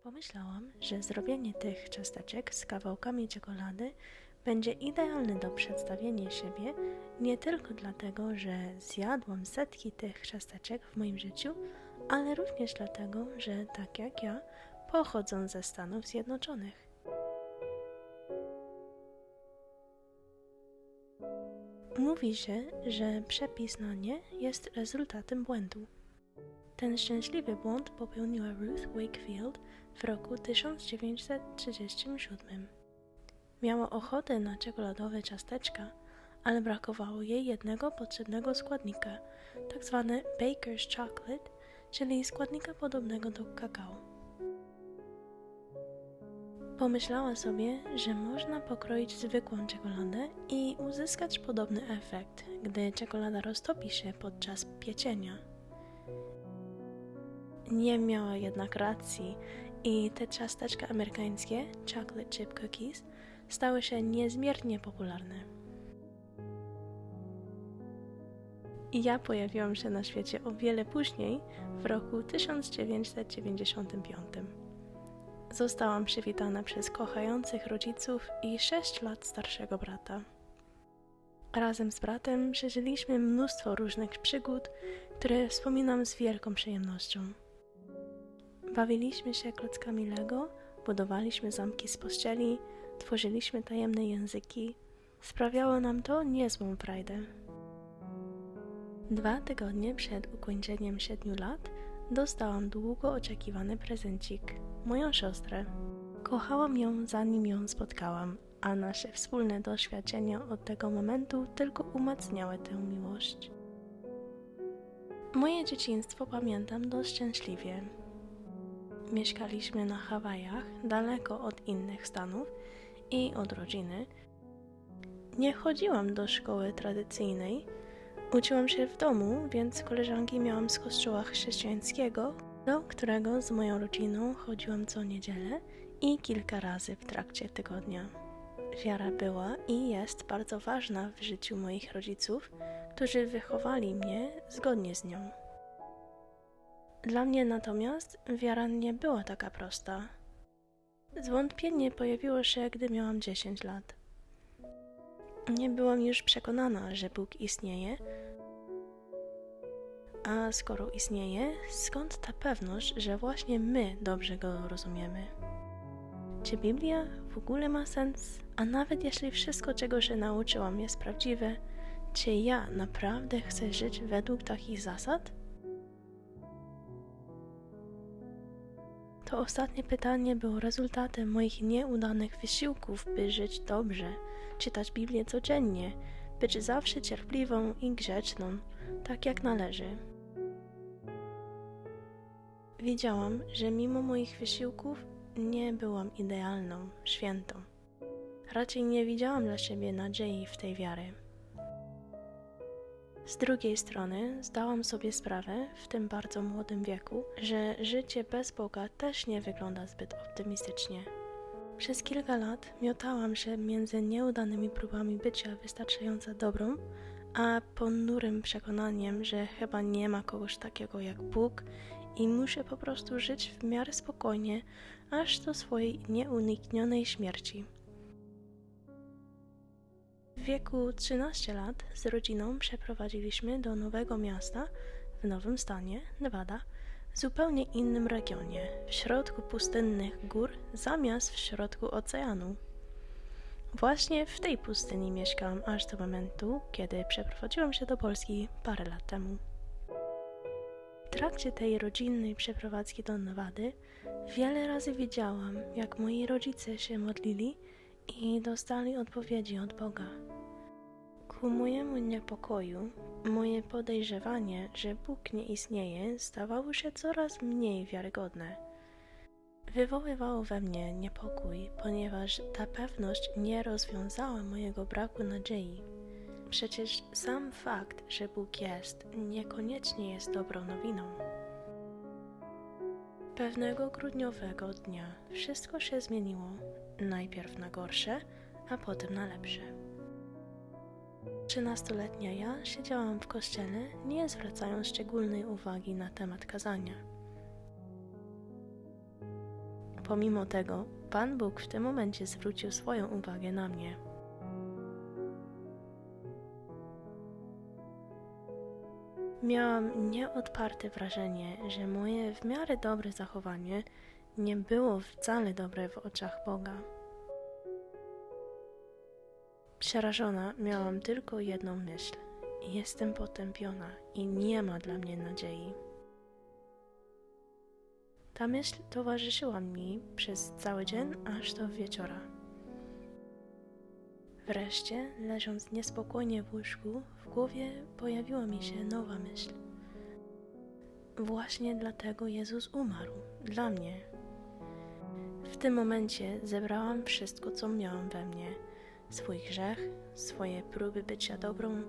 Pomyślałam, że zrobienie tych ciasteczek z kawałkami czekolady będzie idealne do przedstawienia siebie nie tylko dlatego, że zjadłam setki tych ciasteczek w moim życiu, ale również dlatego, że tak jak ja, pochodzą ze Stanów Zjednoczonych. Mówi się, że przepis na nie jest rezultatem błędu. Ten szczęśliwy błąd popełniła Ruth Wakefield w roku 1937. Miała ochotę na czekoladowe ciasteczka, ale brakowało jej jednego potrzebnego składnika, tak zwany baker's chocolate, czyli składnika podobnego do kakao. Pomyślała sobie, że można pokroić zwykłą czekoladę i uzyskać podobny efekt, gdy czekolada roztopi się podczas pieczenia. Nie miała jednak racji i te ciasteczka amerykańskie, chocolate chip cookies, stały się niezmiernie popularne. Ja pojawiłam się na świecie o wiele później, w roku 1995. Zostałam przywitana przez kochających rodziców i 6 lat starszego brata. Razem z bratem przeżyliśmy mnóstwo różnych przygód, które wspominam z wielką przyjemnością. Bawiliśmy się klockami Lego, budowaliśmy zamki z pościeli, tworzyliśmy tajemne języki. Sprawiało nam to niezłą frajdę. 2 tygodnie przed ukończeniem 7 lat dostałam długo oczekiwany prezencik, moją siostrę. Kochałam ją, zanim ją spotkałam, a nasze wspólne doświadczenia od tego momentu tylko umacniały tę miłość. Moje dzieciństwo pamiętam dość szczęśliwie. Mieszkaliśmy na Hawajach, daleko od innych stanów i od rodziny. Nie chodziłam do szkoły tradycyjnej. Uczyłam się w domu, więc koleżanki miałam z kościoła chrześcijańskiego, do którego z moją rodziną chodziłam co niedzielę i kilka razy w trakcie tygodnia. Wiara była i jest bardzo ważna w życiu moich rodziców, którzy wychowali mnie zgodnie z nią. Dla mnie natomiast wiara nie była taka prosta. Zwątpienie pojawiło się, gdy miałam 10 lat. Nie byłam już przekonana, że Bóg istnieje, a skoro istnieje, skąd ta pewność, że właśnie my dobrze Go rozumiemy? Czy Biblia w ogóle ma sens? A nawet jeśli wszystko, czego się nauczyłam, jest prawdziwe, czy ja naprawdę chcę żyć według takich zasad? To ostatnie pytanie było rezultatem moich nieudanych wysiłków, by żyć dobrze, czytać Biblię codziennie, być zawsze cierpliwą i grzeczną, tak jak należy. Wiedziałam, że mimo moich wysiłków nie byłam idealną, świętą. Raczej nie widziałam dla siebie nadziei w tej wiary. Z drugiej strony zdałam sobie sprawę w tym bardzo młodym wieku, że życie bez Boga też nie wygląda zbyt optymistycznie. Przez kilka lat miotałam się między nieudanymi próbami bycia wystarczająco dobrą, a ponurym przekonaniem, że chyba nie ma kogoś takiego jak Bóg i muszę po prostu żyć w miarę spokojnie, aż do swojej nieuniknionej śmierci. W wieku 13 lat z rodziną przeprowadziliśmy do nowego miasta w nowym stanie, Nevada, w zupełnie innym regionie, w środku pustynnych gór zamiast w środku oceanu. Właśnie w tej pustyni mieszkałam aż do momentu, kiedy przeprowadziłam się do Polski parę lat temu. W trakcie tej rodzinnej przeprowadzki do Nevady wiele razy widziałam, jak moi rodzice się modlili i dostali odpowiedzi od Boga. Ku mojemu niepokoju, moje podejrzewanie, że Bóg nie istnieje, stawało się coraz mniej wiarygodne. Wywoływało we mnie niepokój, ponieważ ta pewność nie rozwiązała mojego braku nadziei. Przecież sam fakt, że Bóg jest, niekoniecznie jest dobrą nowiną. Pewnego grudniowego dnia wszystko się zmieniło, najpierw na gorsze, a potem na lepsze. 13-letnia ja siedziałam w kościele, nie zwracając szczególnej uwagi na temat kazania. Pomimo tego, Pan Bóg w tym momencie zwrócił swoją uwagę na mnie. Miałam nieodparte wrażenie, że moje w miarę dobre zachowanie nie było wcale dobre w oczach Boga. Przerażona miałam tylko jedną myśl. Jestem potępiona i nie ma dla mnie nadziei. Ta myśl towarzyszyła mi przez cały dzień aż do wieczora. Wreszcie, leżąc niespokojnie w łóżku, w głowie pojawiła mi się nowa myśl. Właśnie dlatego Jezus umarł, dla mnie. W tym momencie zebrałam wszystko, co miałam we mnie. Swój grzech, swoje próby bycia dobrą,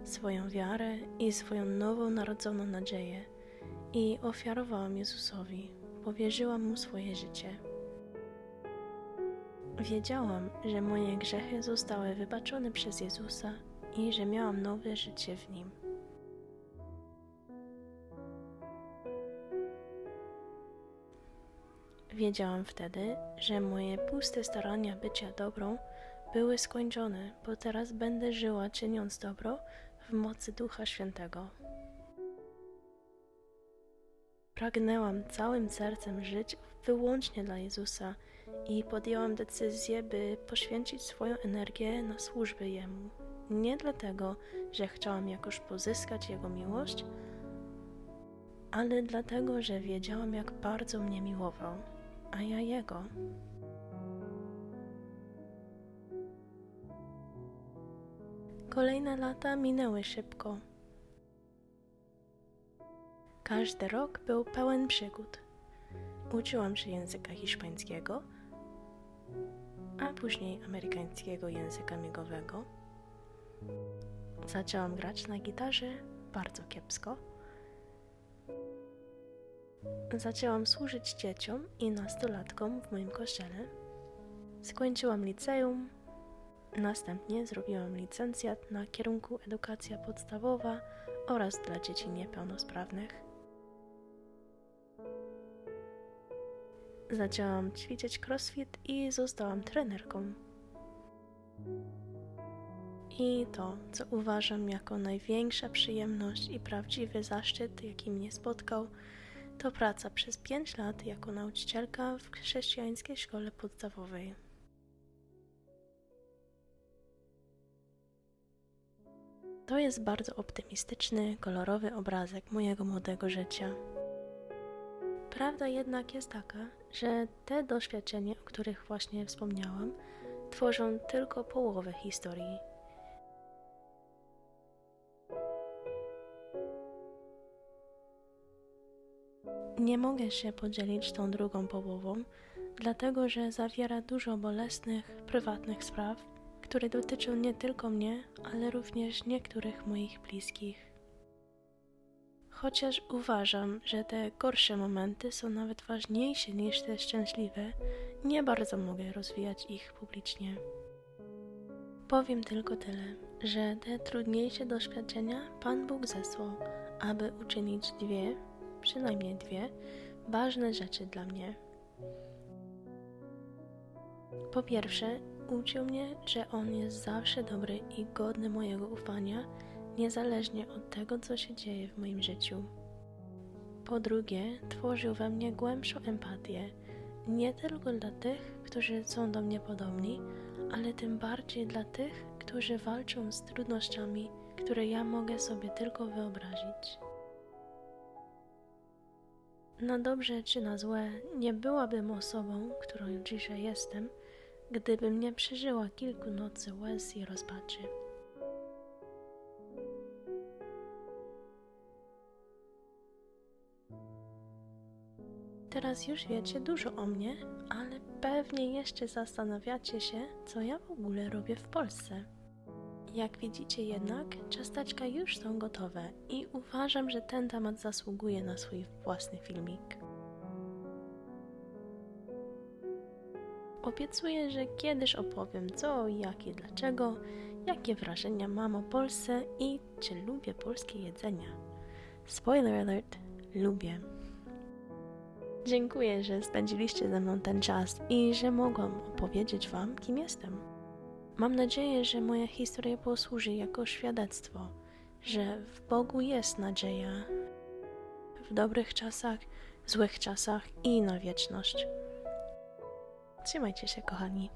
swoją wiarę i swoją nową narodzoną nadzieję i ofiarowałam Jezusowi, powierzyłam Mu swoje życie. Wiedziałam, że moje grzechy zostały wybaczone przez Jezusa i że miałam nowe życie w Nim. Wiedziałam wtedy, że moje puste starania bycia dobrą były skończone, bo teraz będę żyła czyniąc dobro w mocy Ducha Świętego. Pragnęłam całym sercem żyć wyłącznie dla Jezusa i podjęłam decyzję, by poświęcić swoją energię na służbę Jemu. Nie dlatego, że chciałam jakoś pozyskać Jego miłość, ale dlatego, że wiedziałam, jak bardzo mnie miłował, a ja Jego. Kolejne lata minęły szybko. Każdy rok był pełen przygód. Uczyłam się języka hiszpańskiego, a później amerykańskiego języka migowego. Zaczęłam grać na gitarze bardzo kiepsko. Zaczęłam służyć dzieciom i nastolatkom w moim kościele. Skończyłam liceum. Następnie zrobiłam licencjat na kierunku edukacja podstawowa oraz dla dzieci niepełnosprawnych. Zaczęłam ćwiczyć crossfit i zostałam trenerką. I to, co uważam jako największa przyjemność i prawdziwy zaszczyt, jaki mnie spotkał, to praca przez 5 lat jako nauczycielka w chrześcijańskiej szkole podstawowej. To jest bardzo optymistyczny, kolorowy obrazek mojego młodego życia. Prawda jednak jest taka, że te doświadczenia, o których właśnie wspomniałam, tworzą tylko połowę historii. Nie mogę się podzielić tą drugą połową, dlatego że zawiera dużo bolesnych, prywatnych spraw, które dotyczą nie tylko mnie, ale również niektórych moich bliskich. Chociaż uważam, że te gorsze momenty są nawet ważniejsze niż te szczęśliwe, nie bardzo mogę rozwijać ich publicznie. Powiem tylko tyle, że te trudniejsze doświadczenia Pan Bóg zesłał, aby uczynić przynajmniej dwie, ważne rzeczy dla mnie. Po pierwsze, uczył mnie, że On jest zawsze dobry i godny mojego ufania, niezależnie od tego, co się dzieje w moim życiu. Po drugie, tworzył we mnie głębszą empatię, nie tylko dla tych, którzy są do mnie podobni, ale tym bardziej dla tych, którzy walczą z trudnościami, które ja mogę sobie tylko wyobrazić. Na dobrze czy na złe, nie byłabym osobą, którą dzisiaj jestem, gdybym nie przeżyła kilku nocy łez i rozpaczy. Teraz już wiecie dużo o mnie, ale pewnie jeszcze zastanawiacie się, co ja w ogóle robię w Polsce. Jak widzicie jednak, ciasteczka już są gotowe i uważam, że ten temat zasługuje na swój własny filmik. Obiecuję, że kiedyś opowiem co, jak i dlaczego, jakie wrażenia mam o Polsce i czy lubię polskie jedzenia. Spoiler alert, lubię. Dziękuję, że spędziliście ze mną ten czas i że mogłam opowiedzieć Wam, kim jestem. Mam nadzieję, że moja historia posłuży jako świadectwo, że w Bogu jest nadzieja w dobrych czasach, złych czasach i na wieczność. Trzymajcie się, kochani.